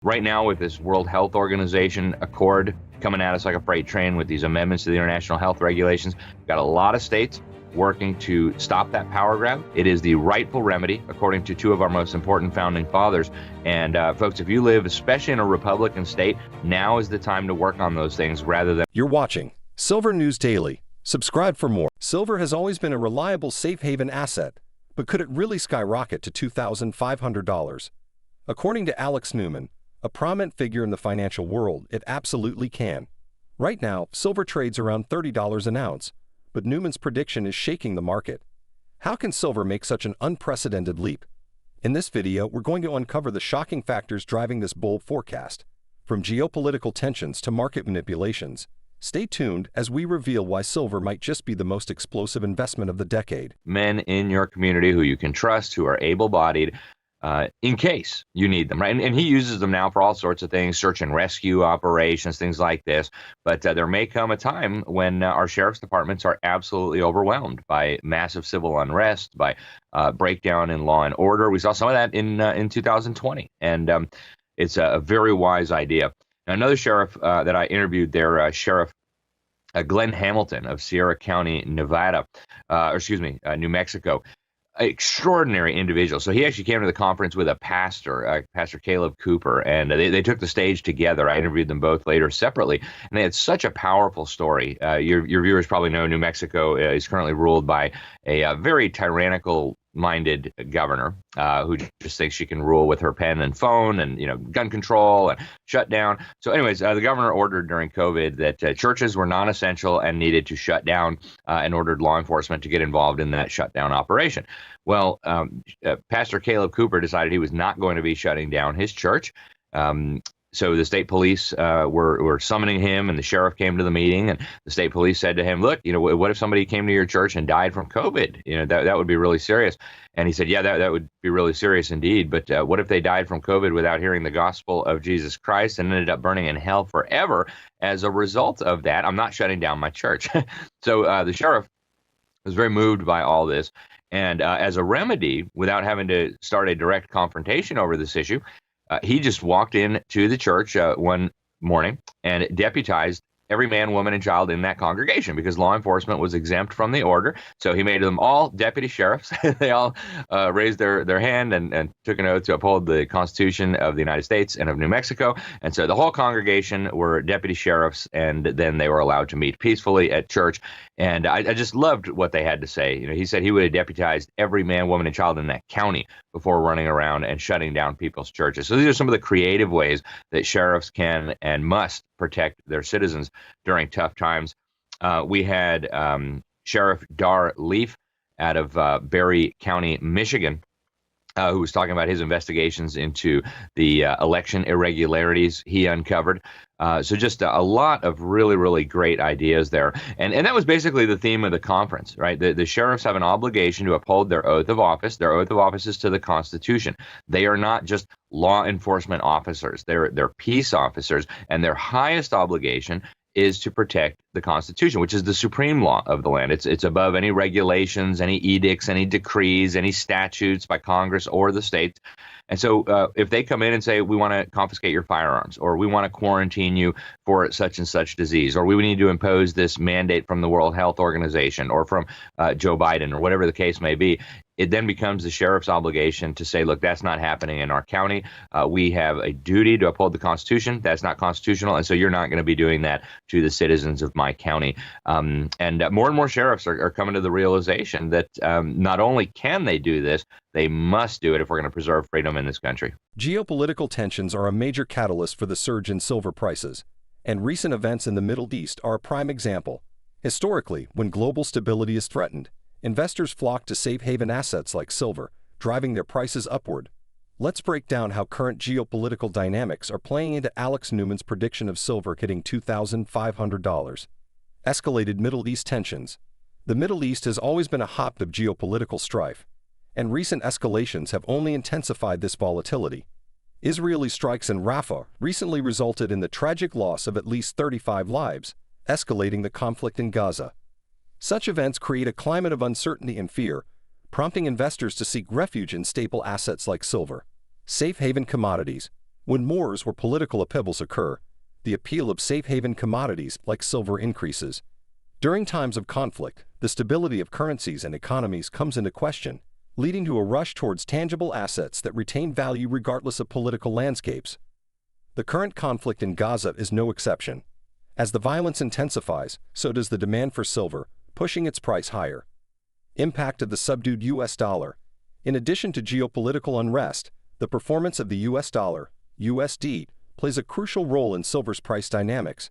Right now, with this World Health Organization accord coming at us like a freight train with these amendments to the international health regulations, we've got a lot of states working to stop that power grab. It is the rightful remedy, according to two of our most important founding fathers. And folks, if you live, especially in a Republican state, now is the time to work on those things rather than... You're watching Silver News Daily. Subscribe for more. Silver has always been a reliable safe haven asset, but could it really skyrocket to $2,500? According to Alex Newman, a prominent figure in the financial world, it absolutely can. Right now, silver trades around $30 an ounce, but Newman's prediction is shaking the market. How can silver make such an unprecedented leap? In this video, we're going to uncover the shocking factors driving this bold forecast, from geopolitical tensions to market manipulations. Stay tuned as we reveal why silver might just be the most explosive investment of the decade. Men in your community who you can trust, who are able-bodied, in case you need them, right? And he uses them now for all sorts of things, search and rescue operations, things like this. But there may come a time when our sheriff's departments are absolutely overwhelmed by massive civil unrest, by breakdown in law and order. We saw some of that in 2020, and it's a very wise idea. Now, another sheriff that I interviewed there, Sheriff Glenn Hamilton of Sierra County, Nevada, New Mexico. Extraordinary individual. So he actually came to the conference with a pastor, Pastor Caleb Cooper, and they took the stage together. I interviewed them both later separately, and they had such a powerful story. Your viewers probably know New Mexico is currently ruled by a very tyrannical-minded governor who just thinks she can rule with her pen and phone and, gun control and shut down. So anyways, the governor ordered during COVID that churches were non-essential and needed to shut down and ordered law enforcement to get involved in that shutdown operation. Well, Pastor Caleb Cooper decided he was not going to be shutting down his church. So the state police were summoning him, and the sheriff came to the meeting, and the state police said to him, look, what if somebody came to your church and died from COVID? That would be really serious. And he said, yeah, that would be really serious indeed. But what if they died from COVID without hearing the gospel of Jesus Christ and ended up burning in hell forever as a result of that? I'm not shutting down my church. So the sheriff was very moved by all this. And as a remedy, without having to start a direct confrontation over this issue, he just walked into the church one morning and deputized every man, woman, and child in that congregation because law enforcement was exempt from the order. So he made them all deputy sheriffs. They all raised their hand and took an oath to uphold the Constitution of the United States and of New Mexico. And so the whole congregation were deputy sheriffs, and then they were allowed to meet peacefully at church. And I just loved what they had to say. He said he would have deputized every man, woman, and child in that county before running around and shutting down people's churches. So these are some of the creative ways that sheriffs can and must protect their citizens during tough times. We had Sheriff Dar Leaf out of Berry County, Michigan, who was talking about his investigations into the election irregularities he uncovered. So just a lot of really, really great ideas there. And that was basically the theme of the conference, right? The sheriffs have an obligation to uphold their oath of office. Their oath of office is to the Constitution. They are not just law enforcement officers. They're peace officers, and their highest obligation is to protect the Constitution, which is the supreme law of the land. It's above any regulations, any edicts, any decrees, any statutes by Congress or the states. And so if they come in and say, we want to confiscate your firearms, or we want to quarantine you for such and such disease, or we need to impose this mandate from the World Health Organization or from Joe Biden or whatever the case may be, it then becomes the sheriff's obligation to say, look, that's not happening in our county. We have a duty to uphold the Constitution. That's not constitutional. And so you're not going to be doing that to the citizens of my county. And more sheriffs are coming to the realization that not only can they do this, they must do it if we're going to preserve freedom in this country. Geopolitical tensions are a major catalyst for the surge in silver prices, and recent events in the Middle East are a prime example. Historically, when global stability is threatened, investors flock to safe haven assets like silver, driving their prices upward. Let's break down how current geopolitical dynamics are playing into Alex Newman's prediction of silver hitting $2,500. Escalated Middle East tensions. The Middle East has always been a hotbed of geopolitical strife, and recent escalations have only intensified this volatility. Israeli strikes in Rafah recently resulted in the tragic loss of at least 35 lives, escalating the conflict in Gaza. Such events create a climate of uncertainty and fear, prompting investors to seek refuge in staple assets like silver. Safe haven commodities. When wars or political upheavals occur, the appeal of safe haven commodities like silver increases. During times of conflict, the stability of currencies and economies comes into question, leading to a rush towards tangible assets that retain value regardless of political landscapes. The current conflict in Gaza is no exception. As the violence intensifies, so does the demand for silver, pushing its price higher. Impact of the subdued U.S. dollar. In addition to geopolitical unrest, the performance of the U.S. dollar, USD, plays a crucial role in silver's price dynamics.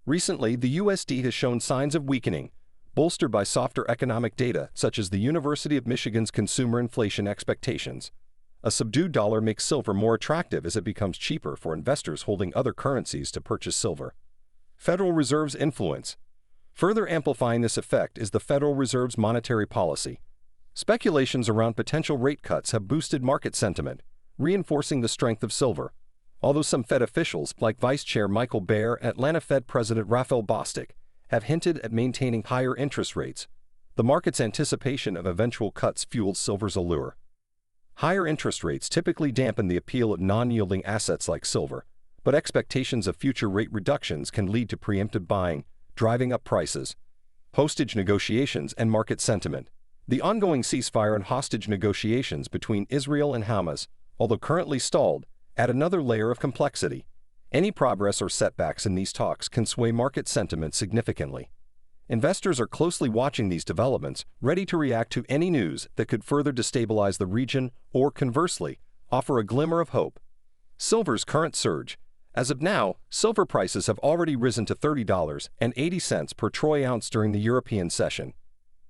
Recently, the USD has shown signs of weakening, bolstered by softer economic data such as the University of Michigan's consumer inflation expectations. A subdued dollar makes silver more attractive as it becomes cheaper for investors holding other currencies to purchase silver. Federal Reserve's influence. Further amplifying this effect is the Federal Reserve's monetary policy. Speculations around potential rate cuts have boosted market sentiment, reinforcing the strength of silver. Although some Fed officials, like Vice Chair Michael Baer and Atlanta Fed President Raphael Bostic, have hinted at maintaining higher interest rates, the market's anticipation of eventual cuts fuels silver's allure. Higher interest rates typically dampen the appeal of non-yielding assets like silver, but expectations of future rate reductions can lead to preemptive buying, driving up prices. Hostage negotiations and market sentiment. The ongoing ceasefire and hostage negotiations between Israel and Hamas, although currently stalled, add another layer of complexity. Any progress or setbacks in these talks can sway market sentiment significantly. Investors are closely watching these developments, ready to react to any news that could further destabilize the region or, conversely, offer a glimmer of hope. Silver's current surge. As of now, silver prices have already risen to $30.80 per troy ounce during the European session.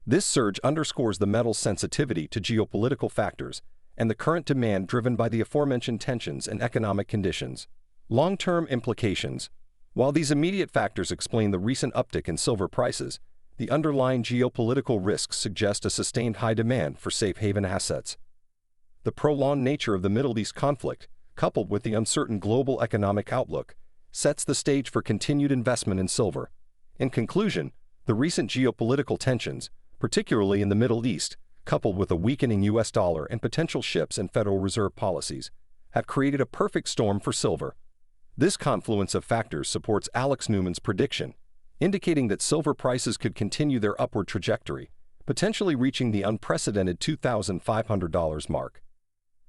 This surge underscores the metal's sensitivity to geopolitical factors and the current demand driven by the aforementioned tensions and economic conditions. Long-term implications. While these immediate factors explain the recent uptick in silver prices, the underlying geopolitical risks suggest a sustained high demand for safe haven assets. The prolonged nature of the Middle East conflict, coupled with the uncertain global economic outlook, sets the stage for continued investment in silver. In conclusion, the recent geopolitical tensions, particularly in the Middle East, coupled with a weakening U.S. dollar and potential shifts in Federal Reserve policies, have created a perfect storm for silver. This confluence of factors supports Alex Newman's prediction, indicating that silver prices could continue their upward trajectory, potentially reaching the unprecedented $2,500 mark.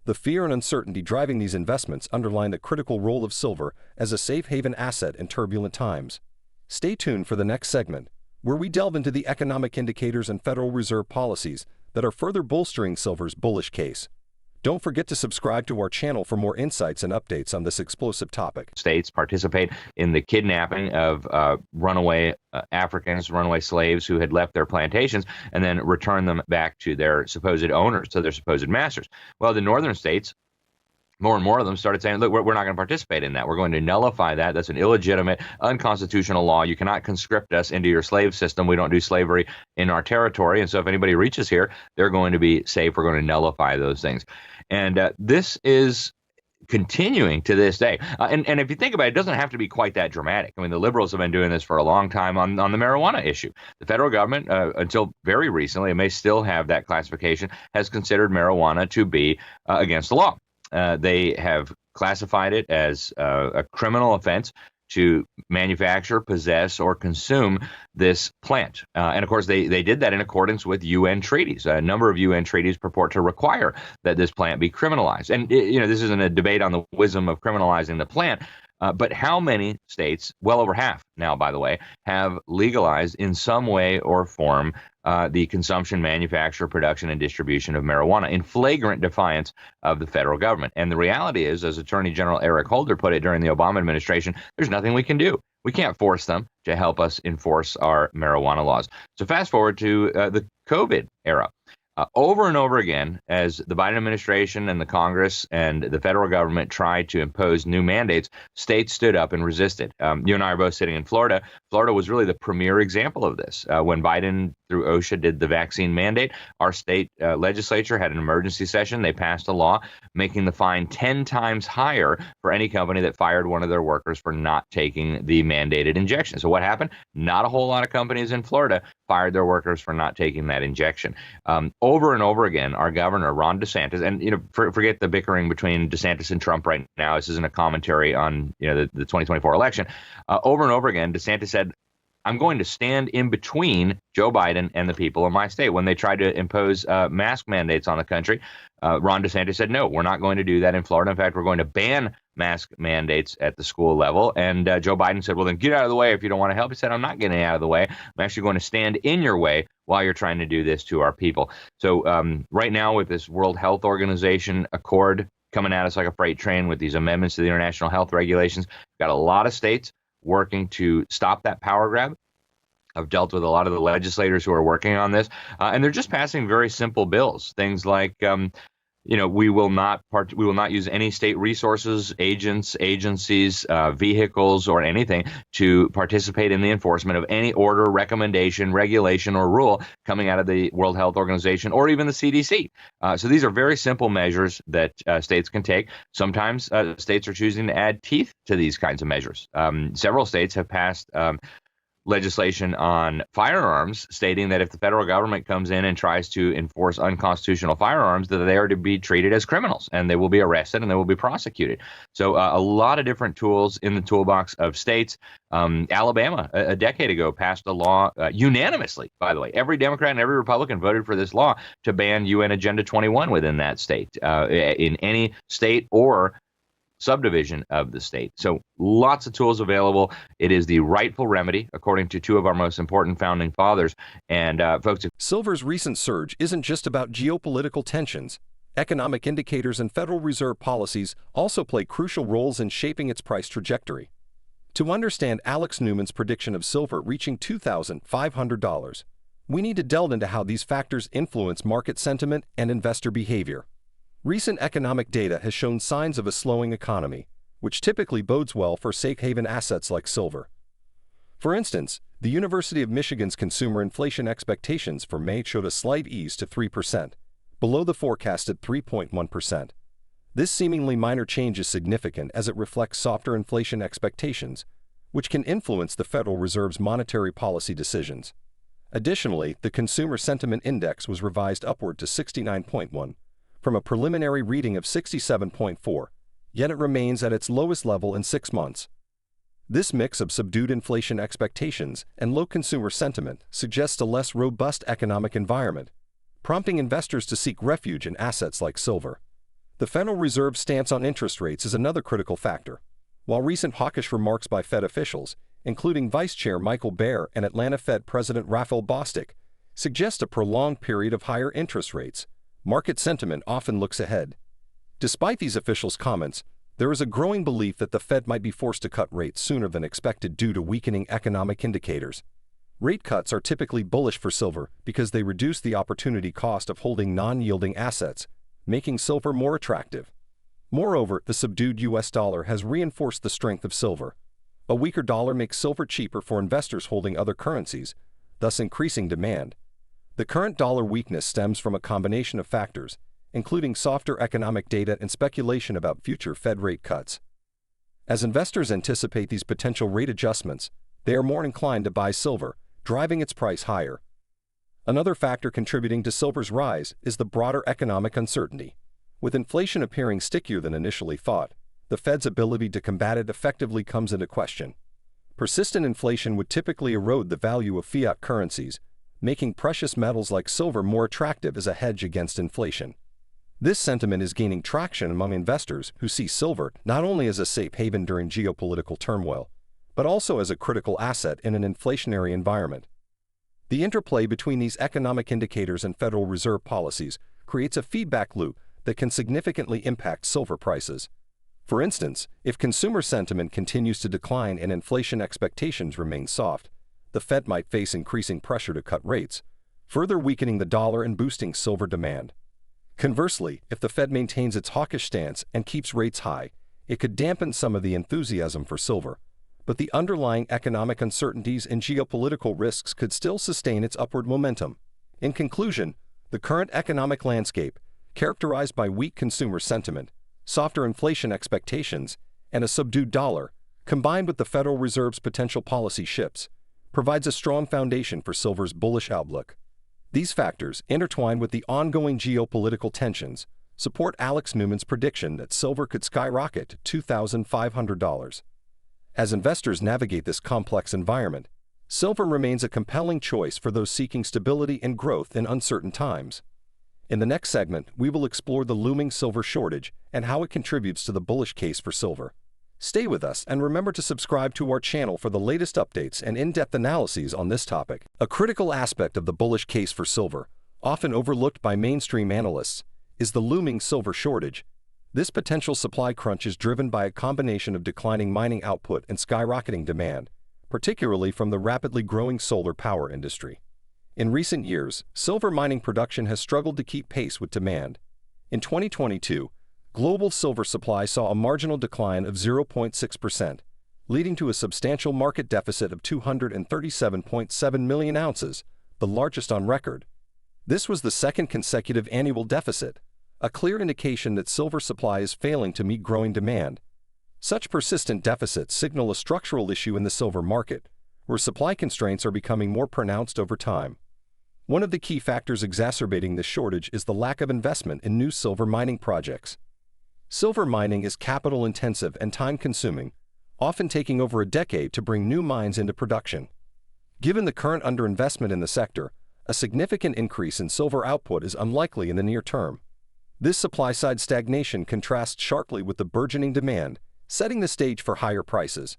The fear and uncertainty driving these investments underline the critical role of silver as a safe haven asset in turbulent times. Stay tuned for the next segment, where we delve into the economic indicators and Federal Reserve policies that are further bolstering silver's bullish case. Don't forget to subscribe to our channel for more insights and updates on this explosive topic. States participate in the kidnapping of runaway Africans, runaway slaves who had left their plantations, and then return them back to their supposed owners, to their supposed masters. Well, the northern states, more and more of them started saying, look, we're not going to participate in that. We're going to nullify that. That's an illegitimate, unconstitutional law. You cannot conscript us into your slave system. We don't do slavery in our territory. And so if anybody reaches here, they're going to be safe. We're going to nullify those things. And this is continuing to this day. And if you think about it, it doesn't have to be quite that dramatic. I mean, the liberals have been doing this for a long time on the marijuana issue. The federal government, until very recently, it may still have that classification, has considered marijuana to be against the law. They have classified it as a criminal offense to manufacture, possess, or consume this plant. And of course, they did that in accordance with UN treaties. A number of UN treaties purport to require that this plant be criminalized. And, this isn't a debate on the wisdom of criminalizing the plant, but how many states, well over half now, by the way, have legalized in some way or form the consumption, manufacture, production, and distribution of marijuana in flagrant defiance of the federal government? And the reality is, as Attorney General Eric Holder put it during the Obama administration, there's nothing we can do. We can't force them to help us enforce our marijuana laws. So fast forward to the COVID era. Over and over again, as the Biden administration and the Congress and the federal government tried to impose new mandates, states stood up and resisted. You and I are both sitting in Florida. Florida was really the premier example of this. When Biden, through OSHA, did the vaccine mandate, our state legislature had an emergency session. They passed a law making the fine 10 times higher for any company that fired one of their workers for not taking the mandated injection. So what happened? Not a whole lot of companies in Florida fired their workers for not taking that injection. Over and over again, our governor, Ron DeSantis, and forget the bickering between DeSantis and Trump right now. This isn't a commentary on the 2024 election. Over and over again, DeSantis said, I'm going to stand in between Joe Biden and the people of my state. When they tried to impose mask mandates on the country, Ron DeSantis said, no, we're not going to do that in Florida. In fact, we're going to ban mask mandates at the school level. And Joe Biden said, well, then get out of the way if you don't want to help. He said, I'm not getting out of the way. I'm actually going to stand in your way while you're trying to do this to our people. So right now with this World Health Organization accord coming at us like a freight train with these amendments to the international health regulations, we've got a lot of states working to stop that power grab. I've dealt with a lot of the legislators who are working on this, and they're just passing very simple bills. Things like, we will not use any state resources, agents, agencies, vehicles, or anything to participate in the enforcement of any order, recommendation, regulation, or rule coming out of the World Health Organization or even the CDC. So these are very simple measures that states can take. Sometimes states are choosing to add teeth to these kinds of measures. Several states have passed legislation on firearms stating that if the federal government comes in and tries to enforce unconstitutional firearms, that they are to be treated as criminals and they will be arrested and they will be prosecuted. So a lot of different tools in the toolbox of states. Alabama, a decade ago, passed a law unanimously, by the way. Every Democrat and every Republican voted for this law to ban UN Agenda 21 within that state, in any state or subdivision of the state. So lots of tools available. It is the rightful remedy, according to two of our most important founding fathers. And folks, silver's recent surge isn't just about geopolitical tensions. Economic indicators and Federal Reserve policies also play crucial roles in shaping its price trajectory. To understand Alex Newman's prediction of silver reaching $2,500, we need to delve into how these factors influence market sentiment and investor behavior. Recent economic data has shown signs of a slowing economy, which typically bodes well for safe haven assets like silver. For instance, the University of Michigan's consumer inflation expectations for May showed a slight ease to 3%, below the forecasted 3.1%. This seemingly minor change is significant as it reflects softer inflation expectations, which can influence the Federal Reserve's monetary policy decisions. Additionally, the Consumer Sentiment Index was revised upward to 69.1, from a preliminary reading of 67.4, yet it remains at its lowest level in 6 months. This mix of subdued inflation expectations and low consumer sentiment suggests a less robust economic environment, prompting investors to seek refuge in assets like silver. The Federal Reserve's stance on interest rates is another critical factor. While recent hawkish remarks by Fed officials, including Vice Chair Michael Baer and Atlanta Fed President Raphael Bostic, suggest a prolonged period of higher interest rates, market sentiment often looks ahead. Despite these officials' comments, there is a growing belief that the Fed might be forced to cut rates sooner than expected due to weakening economic indicators. Rate cuts are typically bullish for silver because they reduce the opportunity cost of holding non-yielding assets, making silver more attractive. Moreover, the subdued U.S. dollar has reinforced the strength of silver. A weaker dollar makes silver cheaper for investors holding other currencies, thus increasing demand. The current dollar weakness stems from a combination of factors, including softer economic data and speculation about future Fed rate cuts. As investors anticipate these potential rate adjustments, they are more inclined to buy silver, driving its price higher. Another factor contributing to silver's rise is the broader economic uncertainty. With inflation appearing stickier than initially thought, the Fed's ability to combat it effectively comes into question. Persistent inflation would typically erode the value of fiat currencies, making precious metals like silver more attractive as a hedge against inflation. This sentiment is gaining traction among investors who see silver not only as a safe haven during geopolitical turmoil, but also as a critical asset in an inflationary environment. The interplay between these economic indicators and Federal Reserve policies creates a feedback loop that can significantly impact silver prices. For instance, if consumer sentiment continues to decline and inflation expectations remain soft, the Fed might face increasing pressure to cut rates, further weakening the dollar and boosting silver demand. Conversely, if the Fed maintains its hawkish stance and keeps rates high, it could dampen some of the enthusiasm for silver, but the underlying economic uncertainties and geopolitical risks could still sustain its upward momentum. In conclusion, the current economic landscape, characterized by weak consumer sentiment, softer inflation expectations, and a subdued dollar, combined with the Federal Reserve's potential policy shifts, provides a strong foundation for silver's bullish outlook. These factors, intertwined with the ongoing geopolitical tensions, support Alex Newman's prediction that silver could skyrocket to $2,500. As investors navigate this complex environment, silver remains a compelling choice for those seeking stability and growth in uncertain times. In the next segment, we will explore the looming silver shortage and how it contributes to the bullish case for silver. Stay with us and remember to subscribe to our channel for the latest updates and in-depth analyses on this topic. A critical aspect of the bullish case for silver, often overlooked by mainstream analysts, is the looming silver shortage. This potential supply crunch is driven by a combination of declining mining output and skyrocketing demand, particularly from the rapidly growing solar power industry. In recent years, silver mining production has struggled to keep pace with demand. In 2022, global silver supply saw a marginal decline of 0.6%, leading to a substantial market deficit of 237.7 million ounces, the largest on record. This was the second consecutive annual deficit, a clear indication that silver supply is failing to meet growing demand. Such persistent deficits signal a structural issue in the silver market, where supply constraints are becoming more pronounced over time. One of the key factors exacerbating this shortage is the lack of investment in new silver mining projects. Silver mining is capital-intensive and time-consuming, often taking over a decade to bring new mines into production. Given the current underinvestment in the sector, a significant increase in silver output is unlikely in the near term. This supply-side stagnation contrasts sharply with the burgeoning demand, setting the stage for higher prices.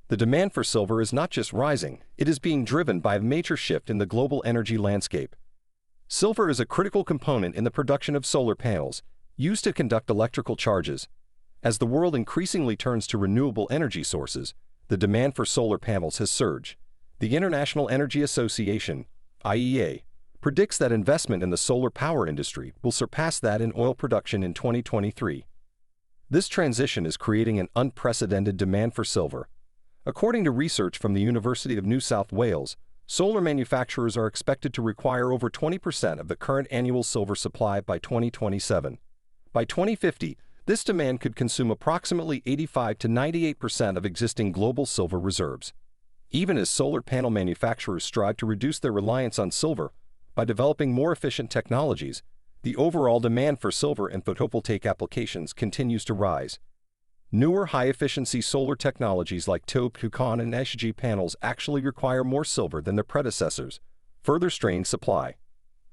The demand for silver is not just rising, it is being driven by a major shift in the global energy landscape. Silver is a critical component in the production of solar panels, used to conduct electrical charges. As the world increasingly turns to renewable energy sources, the demand for solar panels has surged. The International Energy Association, IEA, predicts that investment in the solar power industry will surpass that in oil production in 2023. This transition is creating an unprecedented demand for silver. According to research from the University of New South Wales, solar manufacturers are expected to require over 20% of the current annual silver supply by 2027. By 2050, this demand could consume approximately 85 to 98% of existing global silver reserves. Even as solar panel manufacturers strive to reduce their reliance on silver by developing more efficient technologies, the overall demand for silver in photovoltaic applications continues to rise. Newer high-efficiency solar technologies like tailor-made and SG panels actually require more silver than their predecessors, further straining supply.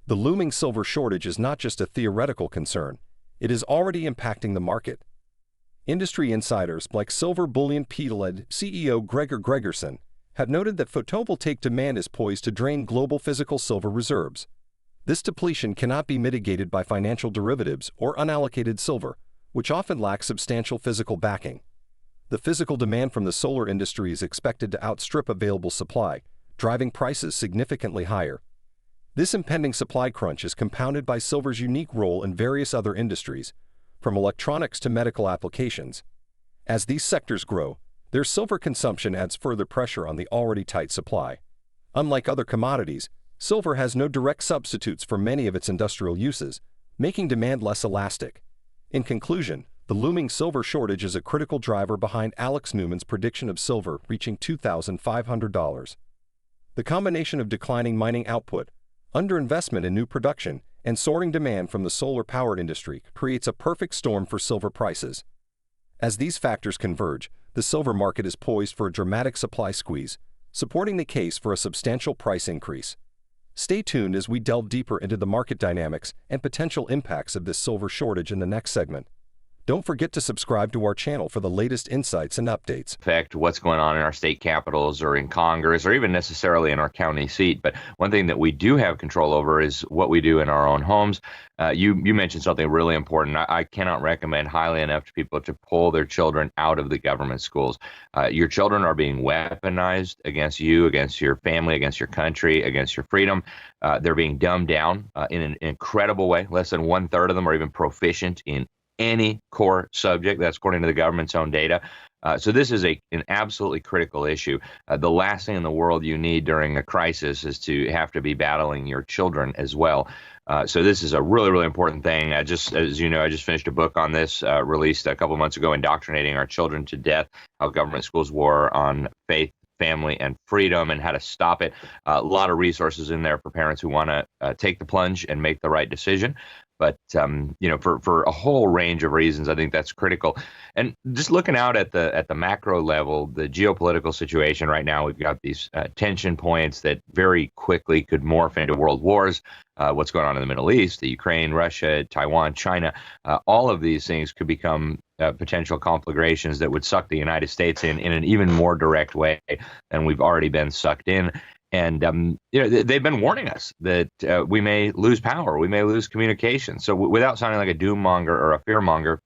The looming silver shortage is not just a theoretical concern, it is already impacting the market. Industry insiders like Silver Bullion CEO Gregor Gregerson have noted that photovoltaic demand is poised to drain global physical silver reserves. This depletion cannot be mitigated by financial derivatives or unallocated silver, which often lack substantial physical backing. The physical demand from the solar industry is expected to outstrip available supply, driving prices significantly higher. This impending supply crunch is compounded by silver's unique role in various other industries, from electronics to medical applications. As these sectors grow, their silver consumption adds further pressure on the already tight supply. Unlike other commodities, silver has no direct substitutes for many of its industrial uses, making demand less elastic. In conclusion, the looming silver shortage is a critical driver behind Alex Newman's prediction of silver reaching $2,500. The combination of declining mining output, underinvestment in new production, and soaring demand from the solar-powered industry creates a perfect storm for silver prices. As these factors converge, the silver market is poised for a dramatic supply squeeze, supporting the case for a substantial price increase. Stay tuned as we delve deeper into the market dynamics and potential impacts of this silver shortage in the next segment. Don't forget to subscribe to our channel for the latest insights and updates. Affect what's going on in our state capitals or in Congress or even necessarily in our county seat. But one thing that we do have control over is what we do in our own homes. You mentioned something really important. I cannot recommend highly enough to people to pull their children out of the government schools. Your children are being weaponized against you, against your family, against your country, against your freedom. They're being dumbed down in an incredible way. Less than 1/3 of them are even proficient in any core subject. That's according to the government's own data. So this is an absolutely critical issue. The last thing in the world you need during a crisis is to have to be battling your children as well. So this is a really, really important thing. Just as you know, I just finished a book on this, released a couple months ago, Indoctrinating Our Children to Death, How Government Schools War on Faith, Family, and Freedom, and how to stop it. A lot of resources in there for parents who want to take the plunge and make the right decision. But for a whole range of reasons, I think that's critical. And just looking out at the macro level, the geopolitical situation right now, we've got these tension points that very quickly could morph into world wars. What's going on in the Middle East, the Ukraine, Russia, Taiwan, China, all of these things could become potential conflagrations that would suck the United States in an even more direct way than we've already been sucked in. And they've been warning us that we may lose power, we may lose communication. So without sounding like a doom monger or a fear monger,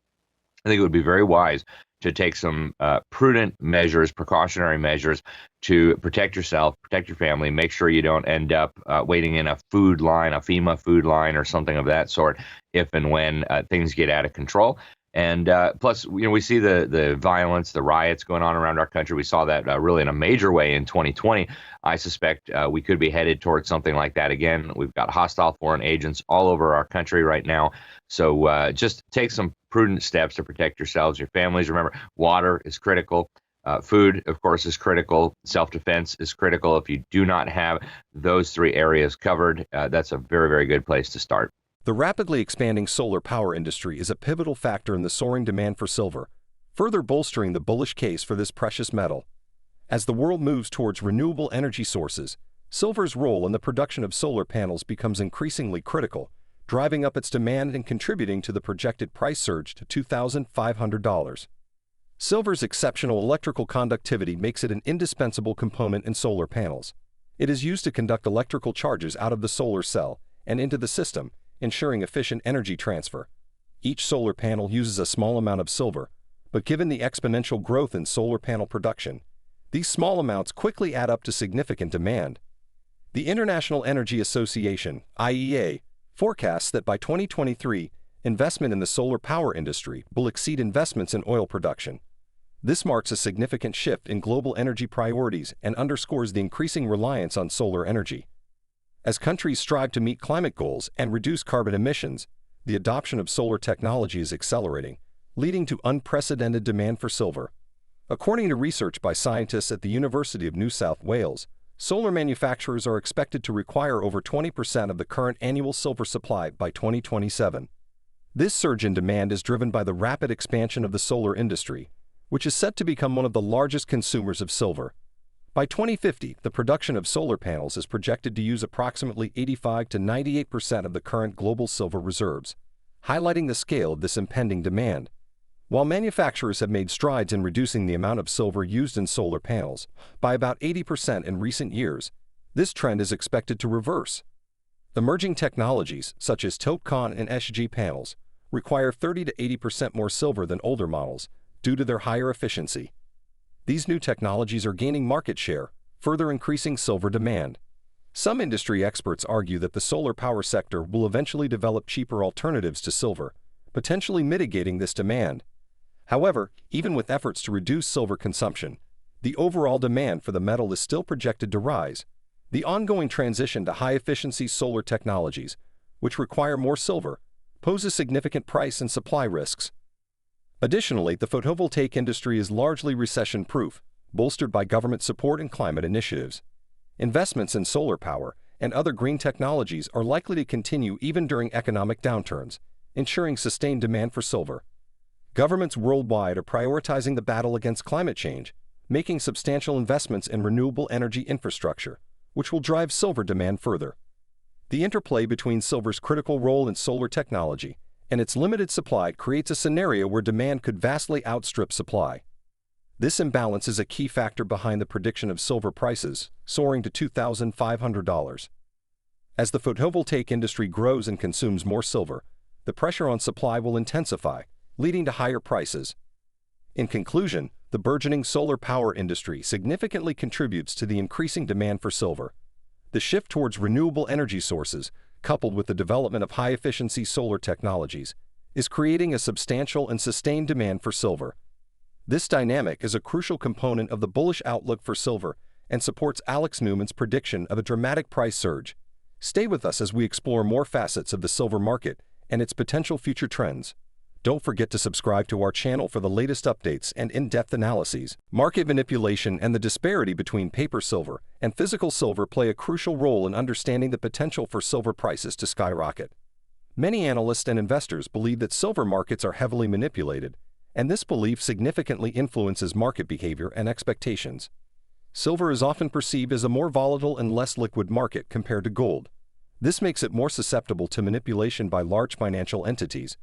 I think it would be very wise to take some prudent measures, precautionary measures to protect yourself, protect your family, make sure you don't end up waiting in a food line, a FEMA food line or something of that sort if and when things get out of control. And plus, we see the violence, the riots going on around our country. We saw that really in a major way in 2020. I suspect we could be headed towards something like that again. We've got hostile foreign agents all over our country right now. So just take some prudent steps to protect yourselves, your families. Remember, water is critical. Food, of course, is critical. Self-defense is critical. If you do not have those three areas covered, that's a very, very good place to start. The rapidly expanding solar power industry is a pivotal factor in the soaring demand for silver, further bolstering the bullish case for this precious metal. As the world moves towards renewable energy sources, silver's role in the production of solar panels becomes increasingly critical, driving up its demand and contributing to the projected price surge to $2,500. Silver's exceptional electrical conductivity makes it an indispensable component in solar panels. It is used to conduct electrical charges out of the solar cell and into the system, ensuring efficient energy transfer. Each solar panel uses a small amount of silver, but given the exponential growth in solar panel production, these small amounts quickly add up to significant demand. The International Energy Association, IEA, forecasts that by 2023, investment in the solar power industry will exceed investments in oil production. This marks a significant shift in global energy priorities and underscores the increasing reliance on solar energy. As countries strive to meet climate goals and reduce carbon emissions, the adoption of solar technology is accelerating, leading to unprecedented demand for silver. According to research by scientists at the University of New South Wales, solar manufacturers are expected to require over 20% of the current annual silver supply by 2027. This surge in demand is driven by the rapid expansion of the solar industry, which is set to become one of the largest consumers of silver. By 2050, the production of solar panels is projected to use approximately 85 to 98% of the current global silver reserves, highlighting the scale of this impending demand. While manufacturers have made strides in reducing the amount of silver used in solar panels by about 80% in recent years, this trend is expected to reverse. Emerging technologies, such as TOPCon and SG panels, require 30 to 80% more silver than older models due to their higher efficiency. These new technologies are gaining market share, further increasing silver demand. Some industry experts argue that the solar power sector will eventually develop cheaper alternatives to silver, potentially mitigating this demand. However, even with efforts to reduce silver consumption, the overall demand for the metal is still projected to rise. The ongoing transition to high-efficiency solar technologies, which require more silver, poses significant price and supply risks. Additionally, the photovoltaic industry is largely recession-proof, bolstered by government support and climate initiatives. Investments in solar power and other green technologies are likely to continue even during economic downturns, ensuring sustained demand for silver. Governments worldwide are prioritizing the battle against climate change, making substantial investments in renewable energy infrastructure, which will drive silver demand further. The interplay between silver's critical role in solar technology and its limited supply creates a scenario where demand could vastly outstrip supply. This imbalance is a key factor behind the prediction of silver prices soaring to $2,500. As the photovoltaic industry grows and consumes more silver, the pressure on supply will intensify, leading to higher prices. In conclusion, the burgeoning solar power industry significantly contributes to the increasing demand for silver. The shift towards renewable energy sources, coupled with the development of high-efficiency solar technologies, is creating a substantial and sustained demand for silver. This dynamic is a crucial component of the bullish outlook for silver and supports Alex Newman's prediction of a dramatic price surge. Stay with us as we explore more facets of the silver market and its potential future trends. Don't forget to subscribe to our channel for the latest updates and in-depth analyses. Market manipulation and the disparity between paper silver and physical silver play a crucial role in understanding the potential for silver prices to skyrocket. Many analysts and investors believe that silver markets are heavily manipulated, and this belief significantly influences market behavior and expectations. Silver is often perceived as a more volatile and less liquid market compared to gold. This makes it more susceptible to manipulation by large financial entities.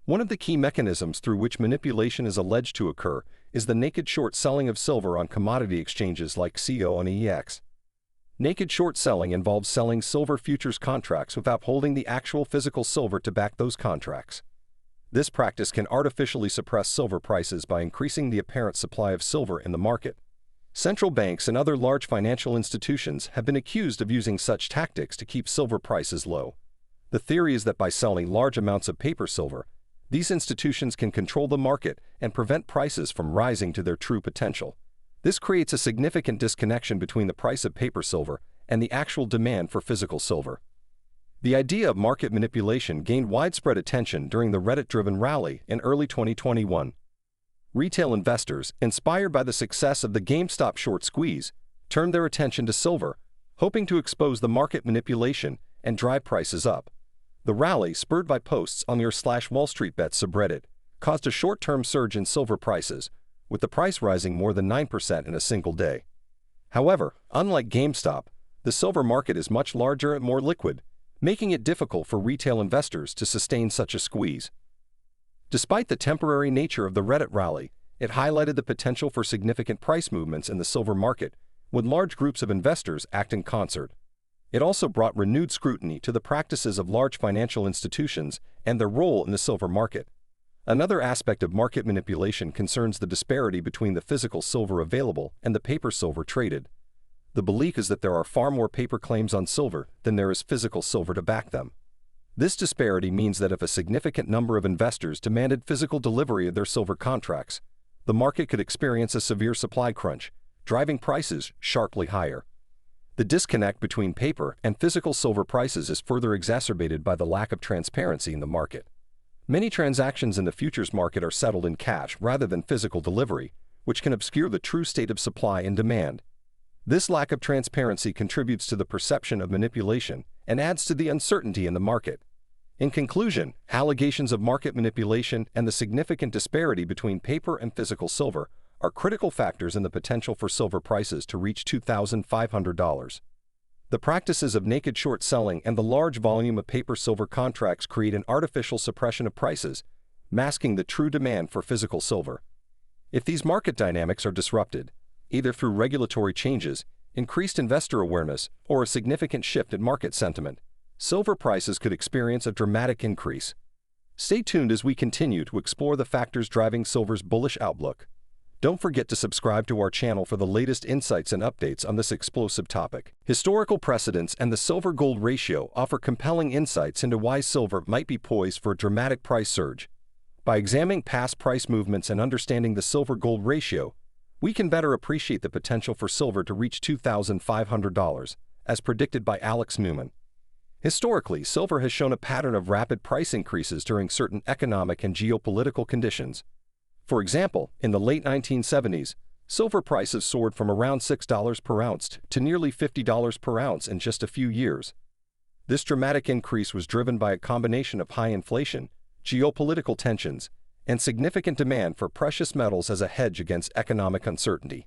One of the key mechanisms through which manipulation is alleged to occur is the naked short selling of silver on commodity exchanges like CO and EX. Naked short selling involves selling silver futures contracts without holding the actual physical silver to back those contracts. This practice can artificially suppress silver prices by increasing the apparent supply of silver in the market. Central banks and other large financial institutions have been accused of using such tactics to keep silver prices low. The theory is that by selling large amounts of paper silver, these institutions can control the market and prevent prices from rising to their true potential. This creates a significant disconnection between the price of paper silver and the actual demand for physical silver. The idea of market manipulation gained widespread attention during the Reddit-driven rally in early 2021. Retail investors, inspired by the success of the GameStop short squeeze, turned their attention to silver, hoping to expose the market manipulation and drive prices up. The rally, spurred by posts on r/Wall Street Bets subreddit, caused a short-term surge in silver prices, with the price rising more than 9% in a single day. However, unlike GameStop, the silver market is much larger and more liquid, making it difficult for retail investors to sustain such a squeeze. Despite the temporary nature of the Reddit rally, it highlighted the potential for significant price movements in the silver market when large groups of investors act in concert. It also brought renewed scrutiny to the practices of large financial institutions and their role in the silver market. Another aspect of market manipulation concerns the disparity between the physical silver available and the paper silver traded. The belief is that there are far more paper claims on silver than there is physical silver to back them. This disparity means that if a significant number of investors demanded physical delivery of their silver contracts, the market could experience a severe supply crunch, driving prices sharply higher. The disconnect between paper and physical silver prices is further exacerbated by the lack of transparency in the market. Many transactions in the futures market are settled in cash rather than physical delivery, which can obscure the true state of supply and demand. This lack of transparency contributes to the perception of manipulation and adds to the uncertainty in the market. In conclusion, allegations of market manipulation and the significant disparity between paper and physical silver are critical factors in the potential for silver prices to reach $2,500. The practices of naked short selling and the large volume of paper silver contracts create an artificial suppression of prices, masking the true demand for physical silver. If these market dynamics are disrupted, either through regulatory changes, increased investor awareness, or a significant shift in market sentiment, silver prices could experience a dramatic increase. Stay tuned as we continue to explore the factors driving silver's bullish outlook. Don't forget to subscribe to our channel for the latest insights and updates on this explosive topic. Historical precedents and the silver-gold ratio offer compelling insights into why silver might be poised for a dramatic price surge. By examining past price movements and understanding the silver-gold ratio, we can better appreciate the potential for silver to reach $2,500, as predicted by Alex Newman. Historically, silver has shown a pattern of rapid price increases during certain economic and geopolitical conditions. For example, in the late 1970s, silver prices soared from around $6 per ounce to nearly $50 per ounce in just a few years. This dramatic increase was driven by a combination of high inflation, geopolitical tensions, and significant demand for precious metals as a hedge against economic uncertainty.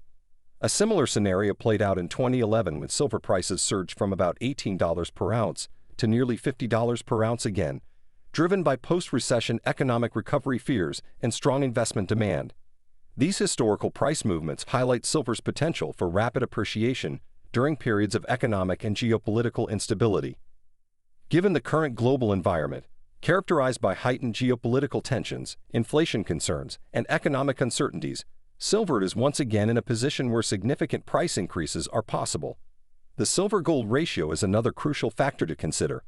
A similar scenario played out in 2011 when silver prices surged from about $18 per ounce to nearly $50 per ounce again, driven by post-recession economic recovery fears and strong investment demand. These historical price movements highlight silver's potential for rapid appreciation during periods of economic and geopolitical instability. Given the current global environment, characterized by heightened geopolitical tensions, inflation concerns, and economic uncertainties, silver is once again in a position where significant price increases are possible. The silver-gold ratio is another crucial factor to consider.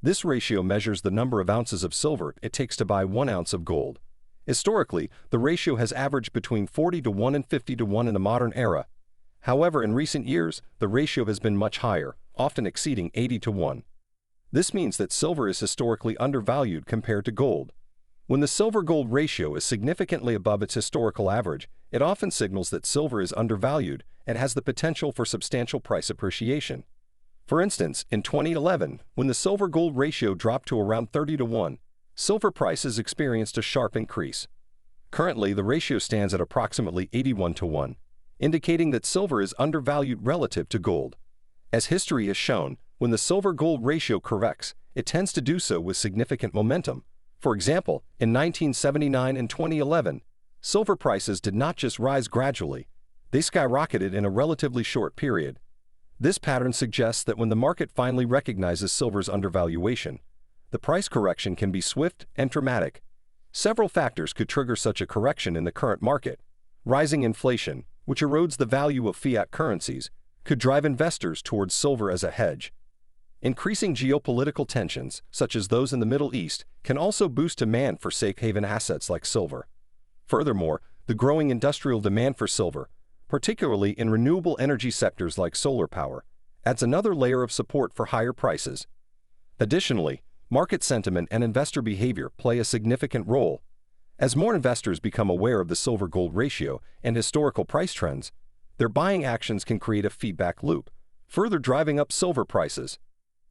This ratio measures the number of ounces of silver it takes to buy 1 ounce of gold. Historically, the ratio has averaged between 40 to 1 and 50 to 1 in the modern era. However, in recent years, the ratio has been much higher, often exceeding 80 to 1. This means that silver is historically undervalued compared to gold. When the silver-gold ratio is significantly above its historical average, it often signals that silver is undervalued and has the potential for substantial price appreciation. For instance, in 2011, when the silver-gold ratio dropped to around 30 to 1, silver prices experienced a sharp increase. Currently, the ratio stands at approximately 81 to 1, indicating that silver is undervalued relative to gold. As history has shown, when the silver-gold ratio corrects, it tends to do so with significant momentum. For example, in 1979 and 2011, silver prices did not just rise gradually, they skyrocketed in a relatively short period. This pattern suggests that when the market finally recognizes silver's undervaluation, the price correction can be swift and dramatic. Several factors could trigger such a correction in the current market. Rising inflation, which erodes the value of fiat currencies, could drive investors towards silver as a hedge. Increasing geopolitical tensions, such as those in the Middle East, can also boost demand for safe haven assets like silver. Furthermore, the growing industrial demand for silver, particularly in renewable energy sectors like solar power, adds another layer of support for higher prices. Additionally, market sentiment and investor behavior play a significant role. As more investors become aware of the silver-gold ratio and historical price trends, their buying actions can create a feedback loop, further driving up silver prices.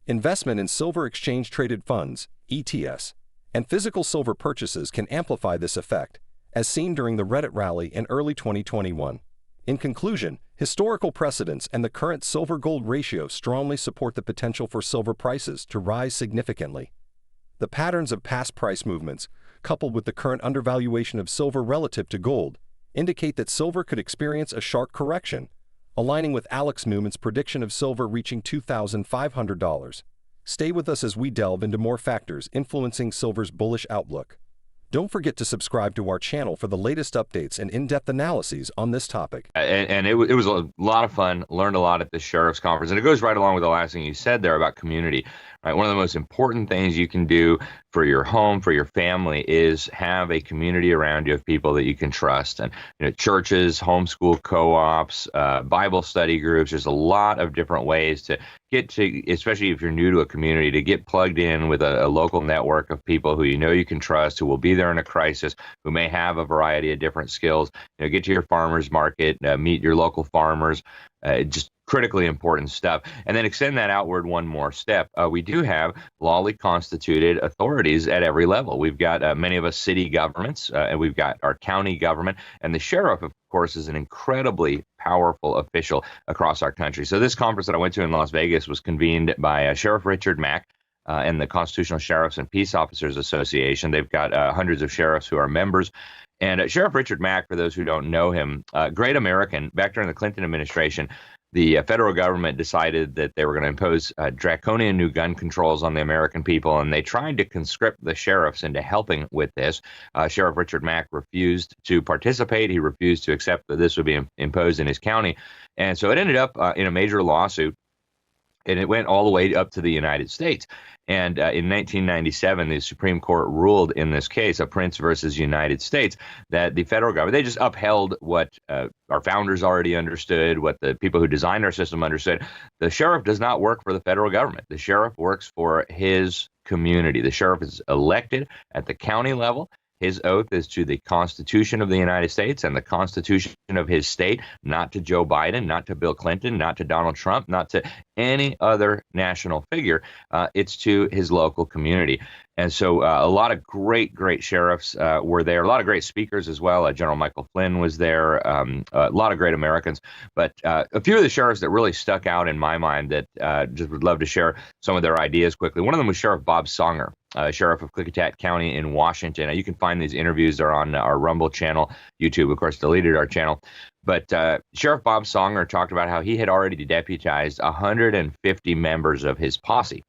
Investment in silver exchange-traded funds, ETFs, and physical silver purchases can amplify this effect, as seen during the Reddit rally in early 2021. In conclusion, historical precedents and the current silver-gold ratio strongly support the potential for silver prices to rise significantly. The patterns of past price movements, coupled with the current undervaluation of silver relative to gold, indicate that silver could experience a sharp correction, aligning with Alex Newman's prediction of silver reaching $2,500. Stay with us as we delve into more factors influencing silver's bullish outlook. Don't forget to subscribe to our channel for the latest updates and in-depth analyses on this topic. And it was a lot of fun, learned a lot at the Sheriff's Conference. And it goes right along with the last thing you said there about community. Right? One of the most important things you can do for your home, for your family, is have a community around you of people that you can trust. And churches, homeschool co-ops, Bible study groups. There's a lot of different ways to get to, especially if you're new to a community, to get plugged in with a local network of people who you can trust, who will be there in a crisis, who may have a variety of different skills. Get to your farmers market, meet your local farmers. Just critically important stuff. And then extend that outward one more step. We do have lawly constituted authorities at every level. We've got many of us city governments, and we've got our county government, and the sheriff, of course, is an incredibly powerful official across our country. So this conference that I went to in Las Vegas was convened by Sheriff Richard Mack and the Constitutional Sheriffs and Peace Officers Association. They've got hundreds of sheriffs who are members. And Sheriff Richard Mack, for those who don't know him, great American. Back during the Clinton administration, the federal government decided that they were going to impose draconian new gun controls on the American people, and they tried to conscript the sheriffs into helping with this. Sheriff Richard Mack refused to participate. He refused to accept that this would be imposed in his county. And so it ended up in a major lawsuit, and it went all the way up to the United States. And in 1997, the Supreme Court ruled in this case, a Prince versus United States, that the federal government, they just upheld what our founders already understood, what the people who designed our system understood. The sheriff does not work for the federal government. The sheriff works for his community. The sheriff is elected at the county level. His oath is to the Constitution of the United States and the Constitution of his state, not to Joe Biden, not to Bill Clinton, not to Donald Trump, not to any other national figure. It's to his local community. And so a lot of great sheriffs were there, a lot of great speakers as well. General Michael Flynn was there, a lot of great Americans. But a few of the sheriffs that really stuck out in my mind that just would love to share some of their ideas quickly. One of them was Sheriff Bob Songer, sheriff of Klickitat County in Washington. You can find these interviews. They're on our Rumble channel. YouTube, of course, deleted our channel. But Sheriff Bob Songer talked about how he had already deputized 150 members of his posse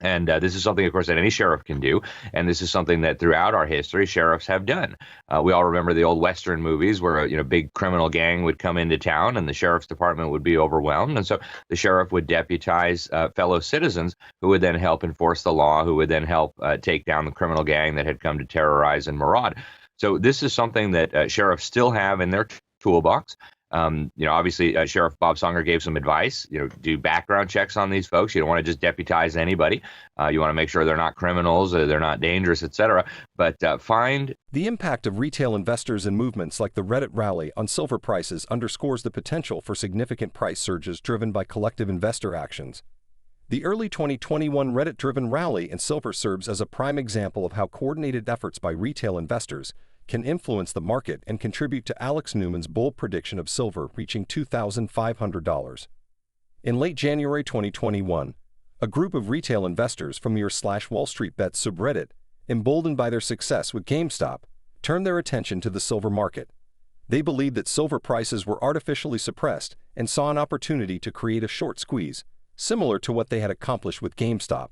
And this is something, of course, that any sheriff can do. And this is something that throughout our history, sheriffs have done. We all remember the old Western movies where a big criminal gang would come into town and the sheriff's department would be overwhelmed. And so the sheriff would deputize fellow citizens who would then help enforce the law, who would then help take down the criminal gang that had come to terrorize and maraud. So this is something that sheriffs still have in their toolbox. Obviously, Sheriff Bob Songer gave some advice. Do background checks on these folks. You don't want to just deputize anybody. You want to make sure they're not criminals, they're not dangerous, etc. But find the impact of retail investors and movements like the Reddit rally on silver prices underscores the potential for significant price surges driven by collective investor actions. The early 2021 Reddit-driven rally in silver serves as a prime example of how coordinated efforts by retail investors can influence the market and contribute to Alex Newman's bold prediction of silver reaching $2,500. In late January 2021, a group of retail investors from /Wall Street Bets subreddit, emboldened by their success with GameStop, turned their attention to the silver market. They believed that silver prices were artificially suppressed and saw an opportunity to create a short squeeze, similar to what they had accomplished with GameStop.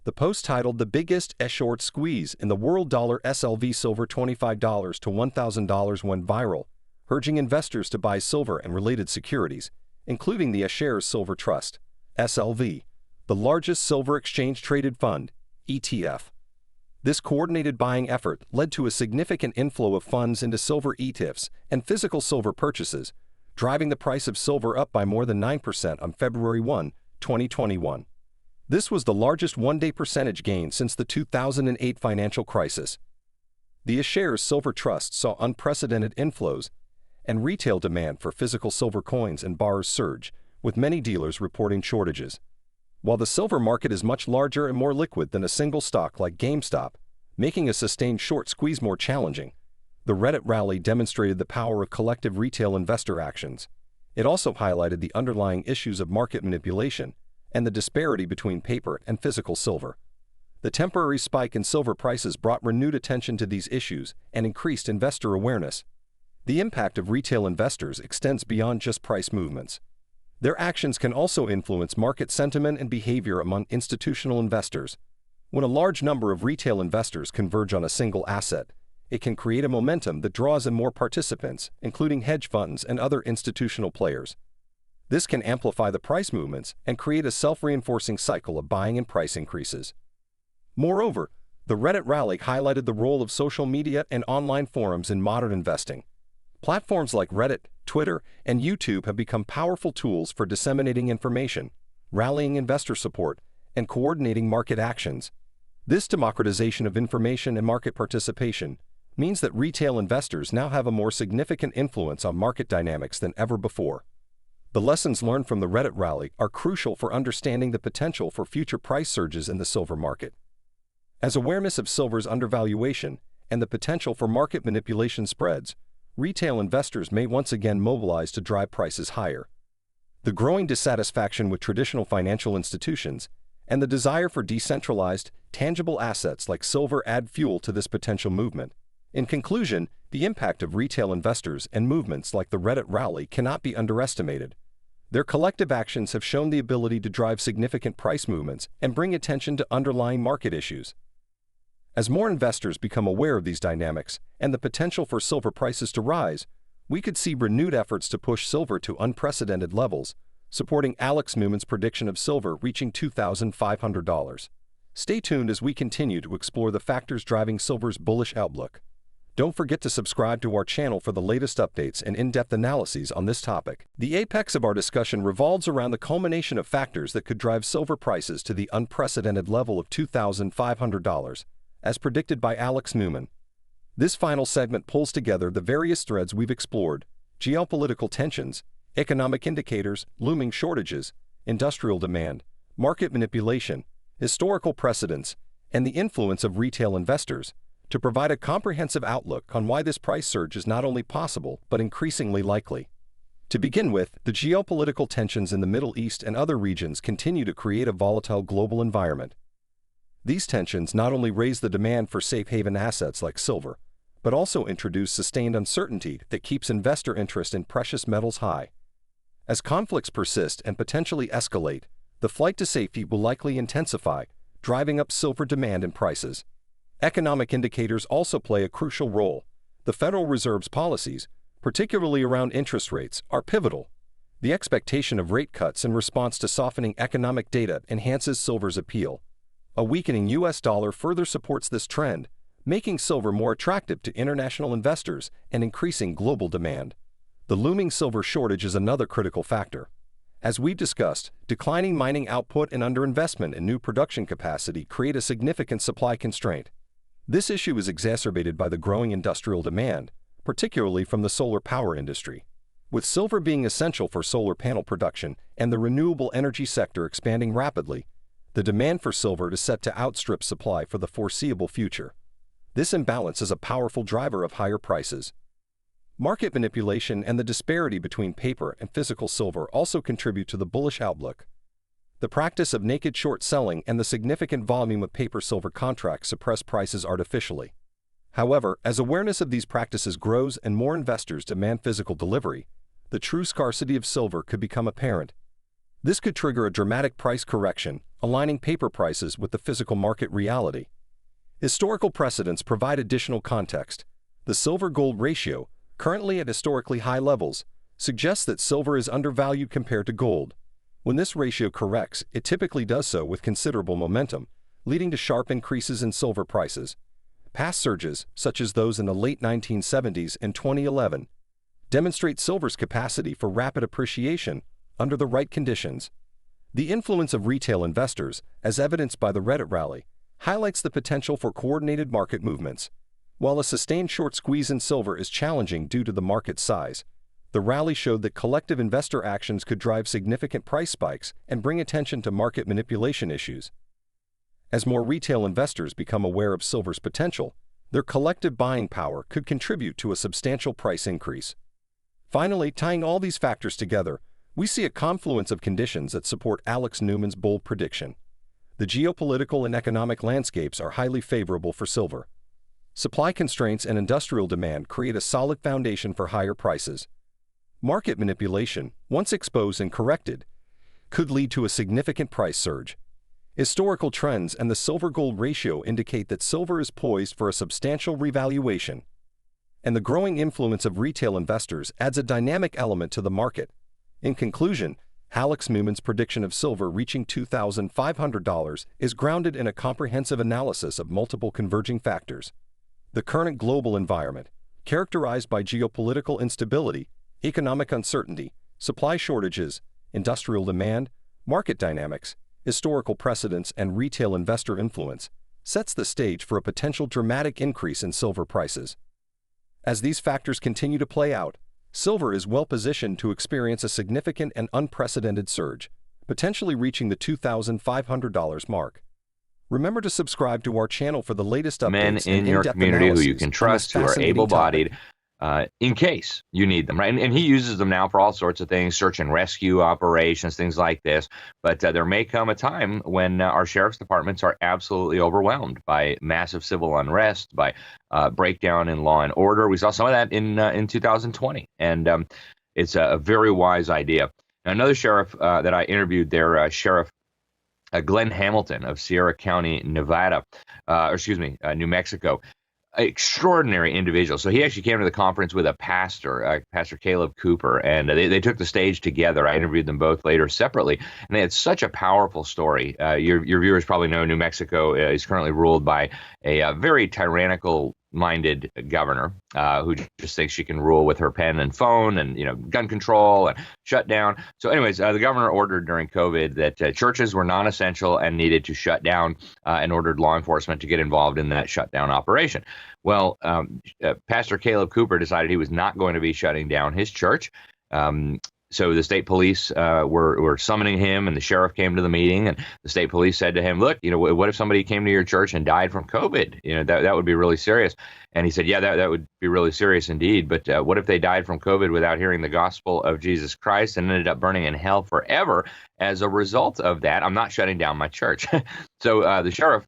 The post titled "The Biggest Short Squeeze in the World $SLV Silver $25 to $1,000" went viral, urging investors to buy silver and related securities, including the iShares Silver Trust, SLV, the largest silver exchange-traded fund, ETF. This coordinated buying effort led to a significant inflow of funds into silver ETFs and physical silver purchases, driving the price of silver up by more than 9% on February 1, 2021. This was the largest one-day percentage gain since the 2008 financial crisis. The iShares Silver Trust saw unprecedented inflows, and retail demand for physical silver coins and bars surge, with many dealers reporting shortages. While the silver market is much larger and more liquid than a single stock like GameStop, making a sustained short squeeze more challenging, the Reddit rally demonstrated the power of collective retail investor actions. It also highlighted the underlying issues of market manipulation and the disparity between paper and physical silver. The temporary spike in silver prices brought renewed attention to these issues and increased investor awareness. The impact of retail investors extends beyond just price movements. Their actions can also influence market sentiment and behavior among institutional investors. When a large number of retail investors converge on a single asset, it can create a momentum that draws in more participants, including hedge funds and other institutional players. This can amplify the price movements and create a self-reinforcing cycle of buying and price increases. Moreover, the Reddit rally highlighted the role of social media and online forums in modern investing. Platforms like Reddit, Twitter, and YouTube have become powerful tools for disseminating information, rallying investor support, and coordinating market actions. This democratization of information and market participation means that retail investors now have a more significant influence on market dynamics than ever before. The lessons learned from the Reddit rally are crucial for understanding the potential for future price surges in the silver market. As awareness of silver's undervaluation and the potential for market manipulation spreads, retail investors may once again mobilize to drive prices higher. The growing dissatisfaction with traditional financial institutions and the desire for decentralized, tangible assets like silver add fuel to this potential movement. In conclusion, the impact of retail investors and movements like the Reddit rally cannot be underestimated. Their collective actions have shown the ability to drive significant price movements and bring attention to underlying market issues. As more investors become aware of these dynamics and the potential for silver prices to rise, we could see renewed efforts to push silver to unprecedented levels, supporting Alex Newman's prediction of silver reaching $2,500. Stay tuned as we continue to explore the factors driving silver's bullish outlook. Don't forget to subscribe to our channel for the latest updates and in-depth analyses on this topic. The apex of our discussion revolves around the culmination of factors that could drive silver prices to the unprecedented level of $2,500, as predicted by Alex Newman. This final segment pulls together the various threads we've explored: geopolitical tensions, economic indicators, looming shortages, industrial demand, market manipulation, historical precedents, and the influence of retail investors, to provide a comprehensive outlook on why this price surge is not only possible but increasingly likely. To begin with, the geopolitical tensions in the Middle East and other regions continue to create a volatile global environment. These tensions not only raise the demand for safe haven assets like silver, but also introduce sustained uncertainty that keeps investor interest in precious metals high. As conflicts persist and potentially escalate, the flight to safety will likely intensify, driving up silver demand and prices. Economic indicators also play a crucial role. The Federal Reserve's policies, particularly around interest rates, are pivotal. The expectation of rate cuts in response to softening economic data enhances silver's appeal. A weakening U.S. dollar further supports this trend, making silver more attractive to international investors and increasing global demand. The looming silver shortage is another critical factor. As we've discussed, declining mining output and underinvestment in new production capacity create a significant supply constraint. This issue is exacerbated by the growing industrial demand, particularly from the solar power industry. With silver being essential for solar panel production and the renewable energy sector expanding rapidly, the demand for silver is set to outstrip supply for the foreseeable future. This imbalance is a powerful driver of higher prices. Market manipulation and the disparity between paper and physical silver also contribute to the bullish outlook. The practice of naked short selling and the significant volume of paper silver contracts suppress prices artificially. However, as awareness of these practices grows and more investors demand physical delivery, the true scarcity of silver could become apparent. This could trigger a dramatic price correction, aligning paper prices with the physical market reality. Historical precedents provide additional context. The silver-gold ratio, currently at historically high levels, suggests that silver is undervalued compared to gold. When this ratio corrects, it typically does so with considerable momentum, leading to sharp increases in silver prices. Past surges, such as those in the late 1970s and 2011, demonstrate silver's capacity for rapid appreciation under the right conditions. The influence of retail investors, as evidenced by the Reddit rally, highlights the potential for coordinated market movements. While a sustained short squeeze in silver is challenging due to the market size, the rally showed that collective investor actions could drive significant price spikes and bring attention to market manipulation issues. As more retail investors become aware of silver's potential, their collective buying power could contribute to a substantial price increase. Finally, tying all these factors together, we see a confluence of conditions that support Alex Newman's bold prediction. The geopolitical and economic landscapes are highly favorable for silver. Supply constraints and industrial demand create a solid foundation for higher prices. Market manipulation, once exposed and corrected, could lead to a significant price surge. Historical trends and the silver-gold ratio indicate that silver is poised for a substantial revaluation. And the growing influence of retail investors adds a dynamic element to the market. In conclusion, Alex Newman's prediction of silver reaching $2,500 is grounded in a comprehensive analysis of multiple converging factors. The current global environment, characterized by geopolitical instability, economic uncertainty, supply shortages, industrial demand, market dynamics, historical precedents, and retail investor influence, sets the stage for a potential dramatic increase in silver prices. As these factors continue to play out, silver is well positioned to experience a significant and unprecedented surge, potentially reaching the $2,500 mark. Remember to subscribe to our channel for the latest updates Men in and your in-depth community who analyses you can on this trust, who are fascinating able-bodied, topic. in case you need them, right? And he uses them now for all sorts of things, search and rescue operations, things like this. But there may come a time when our sheriff's departments are absolutely overwhelmed by massive civil unrest, by breakdown in law and order. We saw some of that in 2020, and it's a very wise idea. Now, another sheriff that I interviewed there, Sheriff Glenn Hamilton of Sierra County, Nevada, New Mexico. Extraordinary individual. So he actually came to the conference with a pastor, Pastor Caleb Cooper, and they took the stage together. I interviewed them both later separately, and they had such a powerful story. Your viewers probably know New Mexico is currently ruled by a very tyrannical-minded governor who just thinks she can rule with her pen and phone, and gun control and shut down. So, anyways, the governor ordered during COVID that churches were non-essential and needed to shut down, and ordered law enforcement to get involved in that shutdown operation. Well, Pastor Caleb Cooper decided he was not going to be shutting down his church. So the state police were summoning him, and the sheriff came to the meeting, and the state police said to him, look, what if somebody came to your church and died from COVID? That would be really serious. And he said, yeah, that would be really serious indeed. But what if they died from COVID without hearing the gospel of Jesus Christ and ended up burning in hell forever as a result of that? I'm not shutting down my church. So the sheriff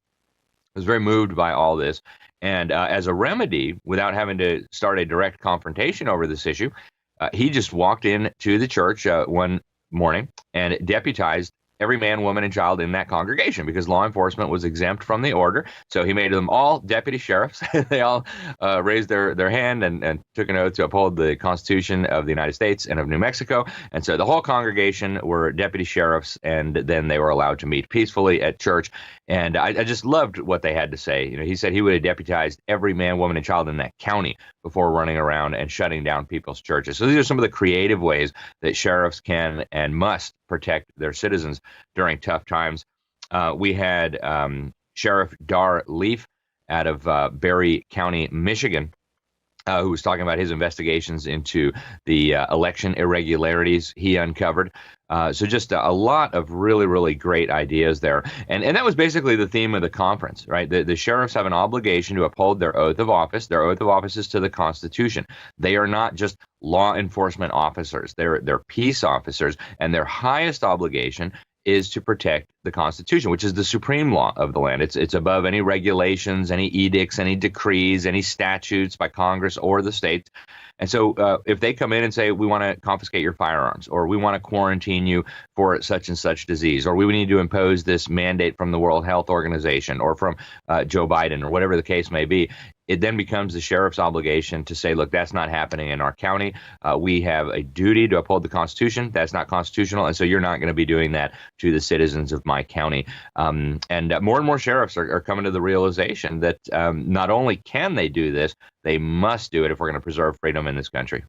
was very moved by all this. And as a remedy, without having to start a direct confrontation over this issue, he just walked in to the church one morning and deputized every man, woman, and child in that congregation because law enforcement was exempt from the order. So he made them all deputy sheriffs. They all raised their hand and took an oath to uphold the Constitution of the United States and of New Mexico. And so the whole congregation were deputy sheriffs, and then they were allowed to meet peacefully at church. And I just loved what they had to say. He said he would have deputized every man, woman, and child in that county before running around and shutting down people's churches. So these are some of the creative ways that sheriffs can and must protect their citizens during tough times. We had Sheriff Dar Leaf out of Berry County, Michigan, who was talking about his investigations into the election irregularities he uncovered. So just a lot of really, really great ideas there. And that was basically the theme of the conference, right? The sheriffs have an obligation to uphold their oath of office. Their oath of office is to the Constitution. They are not just law enforcement officers. They're peace officers, and their highest obligation is to protect the Constitution, which is the supreme law of the land. It's above any regulations, any edicts, any decrees, any statutes by Congress or the states. And so if they come in and say, we want to confiscate your firearms, or we want to quarantine you for such and such disease, or we need to impose this mandate from the World Health Organization or from Joe Biden, or whatever the case may be, it then becomes the sheriff's obligation to say, look, that's not happening in our county. We have a duty to uphold the Constitution. That's not constitutional. And so you're not going to be doing that to the citizens of my county. And more and more sheriffs are coming to the realization that not only can they do this, they must do it if we're going to preserve freedom in this country.